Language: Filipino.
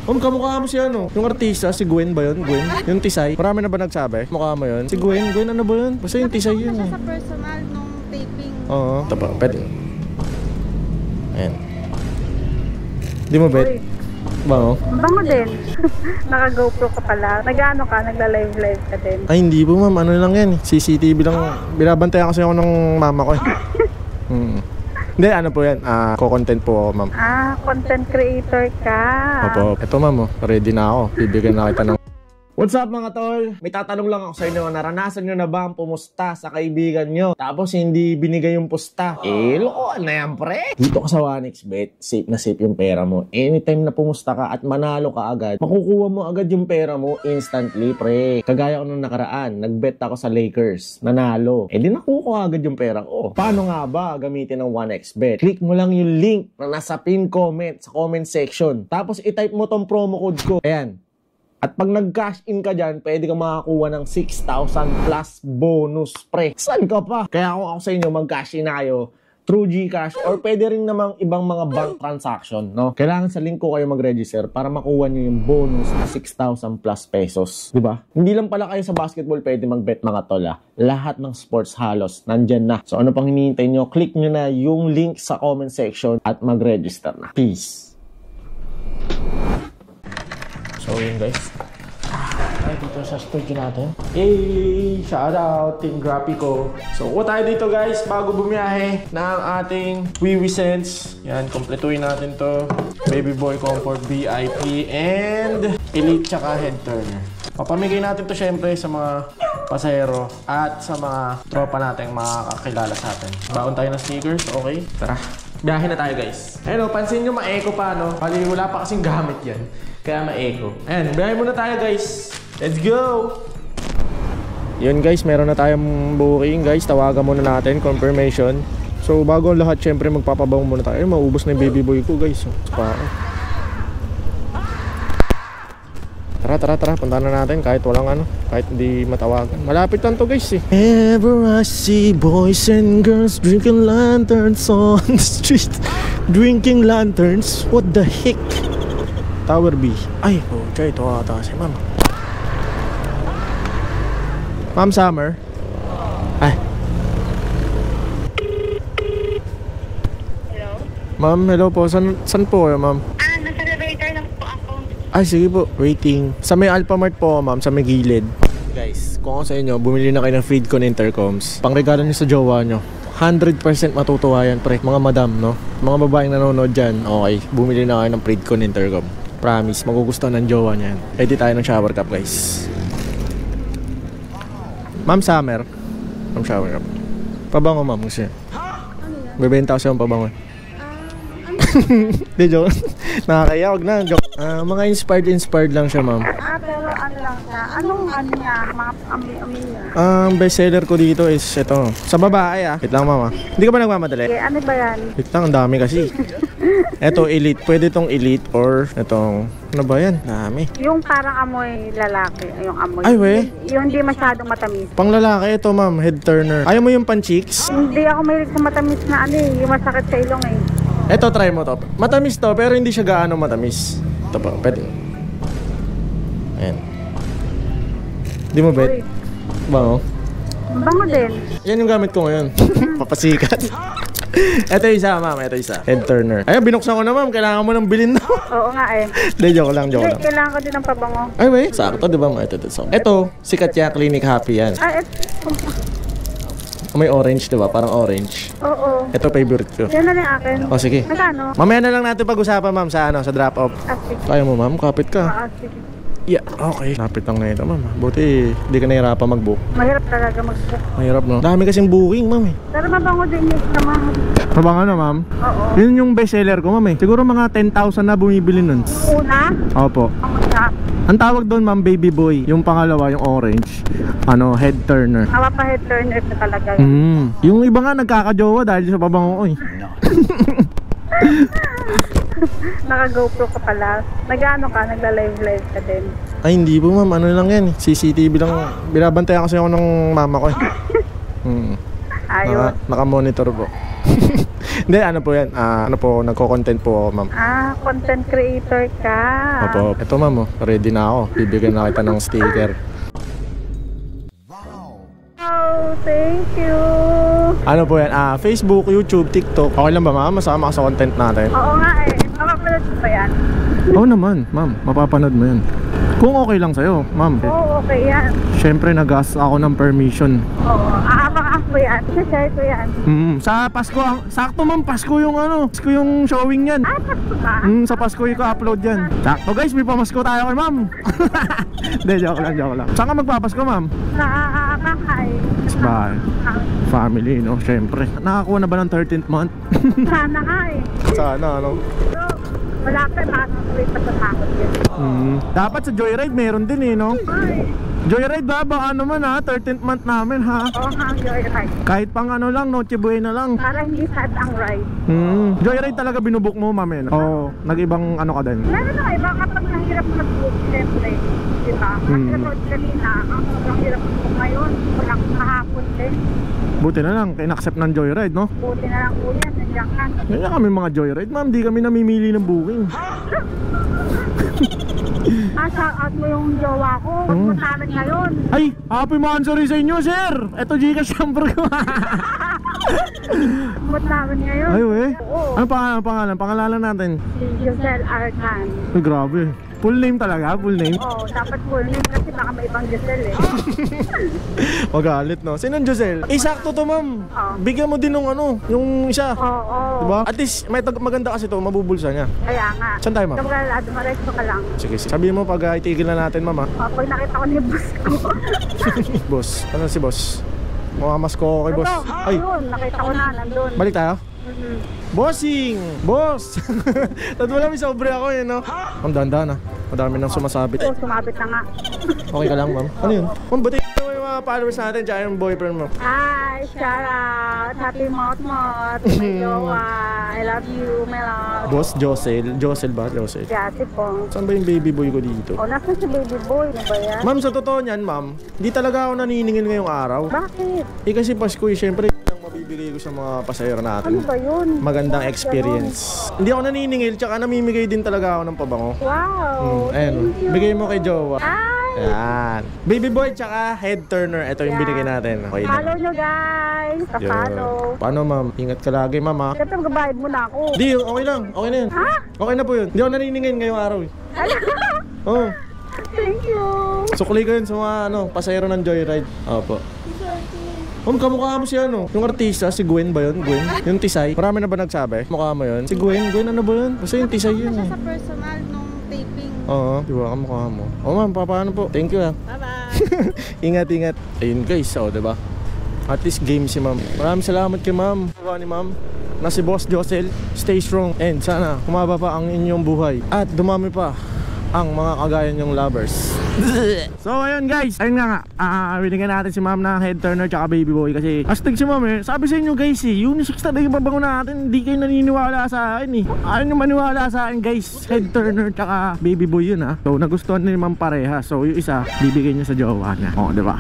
Kamukha mo si ano, yung artista, si Gwen ba yun? Gwen? Yung Tisay. Marami na ba nagsabi? Mukha mo yun? Si Gwen? Gwen ano ba yun? Basta yung Tisay yun sa personal nung taping. Oo. Ito pa, pwede. Ayan. Di mo bet? Bango? Bango din. Naka-GoPro ka pala. Nag-ano ka? Nagla-live ka din. Ay hindi po ma'am, ano lang yan. CCTV lang. Binabantayan kasi ako ng mama ko eh. Hindi, ano po yan, co-content po ako ma'am. Content creator ka. Opo, eto ma'am, ready na ako. Bibigyan na kita ng... What's up mga tol? May tatanong lang ako sa inyo, naranasan nyo na ba ang pumusta sa kaibigan nyo? Tapos hindi binigay yung pusta? Lokohan na yan pre! Dito ka sa 1xBet, safe na safe yung pera mo. Anytime na pumusta ka at manalo ka agad, makukuha mo agad yung pera mo instantly pre. Kagaya ko nung nakaraan, nagbet ako sa Lakers, nanalo. Di nakukuha agad yung pera ko. Paano nga ba gamitin ng 1xBet? Click mo lang yung link na nasa pin comment sa comment section. Tapos itype mo tong promo code ko. Ayan. At pag nag-cash in ka dyan, pwede ka makakuha ng 6,000 plus bonus, pre. Saan ka pa? Kaya ako sa inyo, mag-cash in na kayo through GCash or pwede rin namang ibang mga bank transaction, no? Kailangan sa link ko kayo mag-register para makuha nyo yung bonus na 6,000 plus pesos. Diba? Hindi lang pala kayo sa basketball pwede mag-bet mga tola. Lahat ng sports halos, nandyan na. So ano pang hinihintay nyo? Click nyo na yung link sa comment section at mag-register na. Peace! So yun guys, tayo dito sa studio natin. Hey! Shout out Team Grapico. So kuha tayo dito guys bago bumiyahe ng ating Wiwi Sense. Yan, kompletuhin natin to. Baby Boy Comfort VIP and Elite tsaka Head Turner. Papamigay natin to syempre sa mga pasahero at sa mga tropa natin makakakilala sa atin. Baon tayo ng sneakers, okay? Tara, biyahe na tayo guys. Ayun o, pansin nyo ma-echo pa no? Bali wala pa kasing gamit yan. Kaya ma-echo. Ayan, biyahe muna tayo guys. Let's go! Yun guys, meron na tayong booking guys. Tawagan muna natin, confirmation. So bago ang lahat, syempre magpapabang muna tayo. Maubos na yung baby boy ko guys. Tara, puntahan na natin kahit walang ano, kahit hindi matawagan. Malapit lang to guys eh. Ever I see boys and girls drinking lanterns on the street. Drinking lanterns? What the heck? Tower B. Ay, okay, ito ata si ma'am. Ma'am Summer? Ay. Hello? Ma'am, hello po. San po kayo ma'am? Nasa elevator lang po ako. Ay, sige po. Waiting. Sa may Alphamart po ma'am, sa may gilid. Guys, kung ako sa inyo, bumili na kayo ng Freedcon intercoms. Pangregalo nyo sa jowa nyo. 100% matutuwa yan pre. Mga madam, no? Mga babaeng nanonood dyan, okay. Bumili na kayo ng Freedcon intercom. Promise, magugustuhan ng jowa niyan. Ready tayo ng shower cup guys. Ma'am Summer. Ma'am shower cup. Pabango ma'am kasi. Bebenta ko siya ng pabango. Hindi, joke. Nakakaya, wag na. Joke. Mga inspired lang siya ma'am. Pero ano lang siya? Anong ano niya? Mga amoy niya? Ang best seller ko dito is ito. Sa babae Wait lang mama. Hindi ka ba nagmamadali? Ano ba yan? Wait lang, ang dami kasi. Ito Elite. Pwede itong Elite or itong... Ano ba yan? Dami. Yung parang amoy lalaki. Yung amoy. Ay we? Yung hindi masyadong matamis. Pang lalaki ito ma'am. Head turner. Ayaw mo yung pan-cheeks? Hindi ako mahilig sa matamis na ano eh. Yung masakit sa ilong eh. Ito, try mo to. Matamis to, pero hindi siya gaano matamis. Ito pa, pwede. Ayan. Hindi mo bet? Bango? Bango din. Yan yung gamit ko ngayon. Papasikat. Ito isa, ma'am. Ito isa. Head turner. Ayun, binuksan ko na, ma'am. Kailangan mo ng bilhin na. Oo nga eh. Hindi, joke lang. Kailangan ko din ng pabango. Ay, wait. Sakto, di ba? Ito, sikat yan. Clinic Happy yan. May orange, di ba? Parang orange. Oo. Ito, favorite ko. Yan na lang akin. O, sige. Magkano? Mamaya na lang natin pag-usapan, ma'am, sa drop-off. Sige. Kaya mo, ma'am. Kapit ka. Sige. Yeah, okay. Lapit lang na ito, ma'am. Buti, hindi ka nahirapan mag-book. Mahirap talaga mag-book. Mahirap, no? Dami kasing booking, ma'am eh. Pero mabango din yung naman. Mabango na, ma'am? Oo. Yun yung best seller ko, ma'am eh. Siguro mga 10,000 na bumibili nun. Una? Opo. Ang Ang tawag doon, ma'am, baby boy. Yung pangalawa, yung orange. Head turner. Hawa pa head turner na talaga. Yung iba nga nagkakajowa dahil sa pabango ko eh. Naka-GoPro ka pala. Nag-ano ka? Nagla-live ka din. Ay, hindi po ma'am. Ano lang yan eh. CCTV lang. Binabantayan kasi ako ng mama ko eh. Ayos. Naka-monitor po. Hindi, ano po yan? Ano po, nagko-content po ako, ma'am. Content creator ka. Opo. Ito, ma'am, oh. Ready na ako. Bibigyan na kita ng sticker. Oh, thank you. Ano po yan? Facebook, YouTube, TikTok. Okay lang ba, ma'am? Masama ka sa content natin. Oo nga eh. Makapanood mo ba yan? Oo naman, ma'am. Mapapanood mo yan. Kung okay lang sa'yo, ma'am. Oo, okay yan. Siyempre, nag-ask ako ng permission. Oo, aabang ko yan. Share ko yan. Sa Pasko, sakto ma'am, Pasko yung ano, Pasko yung showing yan. Pasko ba? Sa Pasko yung upload yan. Sakto guys, may pamasko tayo kay ma'am. Hindi, joke lang. Saan ka magpapasko, ma'am? Sa bahay. Sa family, no? Siyempre. Nakakuha na ba ng 13th month? Sana nga eh. Sana, ano? So, wala pa makakawit pa sa takot yun. Dapat sa Joyride meron din eh, no? Ay, Joyride ba? Baka naman ha, 13th month namin ha. oo nga, joyride. Kahit pang ano lang, Noche Buena lang. Para hindi sad ang ride. Joyride talaga binubuk mo, ma'am eh, no? Oo, nag-ibang ano ka din. Meron na iba kapag nahirap mag-book, siyempre. Diba? Kasi road kanina, ang sobrang hirap mag-book ngayon. Walang kahapon din. Buti na lang, kina-accept ng Joyride, no? Buti na lang po yan, nandiyan ka. Ganyan kami mga Joyride, ma'am, di kami namimili ng booking. Shout out mo yung jowa ko. Huwag mo sa amin ngayon. Ay, happy monthsary sa inyo, sir! Eto Gcash number ko. Huwag mo sa amin ngayon. Ay, we? Oo. Ano pangalan? Pangalanan natin. Si Giselle Arcan. Ay, grabe. Full name talaga, full name. Oo, dapat full name kasi baka may ibang Giselle eh. Magalit, no? Sinong Giselle? Sakto to, ma'am. Oo. Bigyan mo din ng ano, yung isa. Oo. Diba? At least, maganda kasi to, mabubulsa niya. Kaya nga. Saan tayo, ma'am? Kapag dumaretso ka lang. Sige. Sabihin mo pag itigil na natin, ma'am, ha? Pag nakita ko ni boss ko. Boss, ano si boss? Mamamas ko kay boss. Ito, ayun, nakita ko na, nandun. Balik tayo? Bossing! Boss! Tad wala may sobre ako eh, no? Ang danda na. Madami nang sumasabit. Oo, sumabit na nga. Okay ka lang, ma'am? Ano yun? Ma'am, buti mo yung mga followers natin tsaka yung boyfriend mo. Hi, shout out. Happy Mouth Mouth. My jowa. I love you, my love. Boss Josel. Josel ba? Josel. Yati po. Saan ba yung baby boy ko dito? O, nasa si baby boy. Ano ba yan? Ma'am, sa totoo niyan, ma'am, di talaga ako naniningil ngayong araw. Bakit? Kasi Pasko eh, syempre ang mabibigay ko sa mga pasahero Ano natin. ba yun? Magandang experience. Hindi ako naniningil, tsaka namimigay din talaga ako ng pabango. Wow. Ayan, Thank you. bigay mo kay jowa. Ay! Ayan. Baby boy tsaka head turner. Ito yung Yeah. binigay natin. Okay na. Follow nyo guys. Yun. Pa-follow. Paano, ma'am? Ingat ka lagi, ma'am, ha? Siyempre magbabayad mo na ako. Di, okay lang. Okay na yun. Ha? Okay na po yun. Hindi ako naniningil ngayong araw eh. Oh. Thank you. Sukli ko yun sa mga pasahero ng Joyride. Opo. Ma'am, kamukha mo si ano? Yung artista, si Gwen ba yun? Gwen? Yung Tisay? Marami na ba nagsabi? Mukha mo yun? Si Gwen? Gwen ano ba yun? Basta yung Tisay yun eh. Sa personal nung taping. Oo, di ba? Kamukha mo. Oh, ma'am, paano po? Thank you, ha. Bye-bye. Ingat. Ayun guys, diba? At least game si ma'am. Maraming salamat kay ma'am. Ni ma'am na si Boss Josel. Stay strong and sana humaba pa ang inyong buhay. At dumami pa ang mga kagaya niyong lovers. So ayun guys, ayun nga binigyan natin si ma'am na head turner tsaka baby boy. Kasi astig si ma'am eh. Sabi sa inyo guys eh, unisex talaga yung pabango natin. Hindi kayo naniniwala sa akin eh. Ayaw nyo maniwala sa akin guys. Head turner tsaka baby boy yun ha. So nagustuhan ni ma'am pareha. So yung isa, bibigyan niya sa jowa niya. Oh, diba?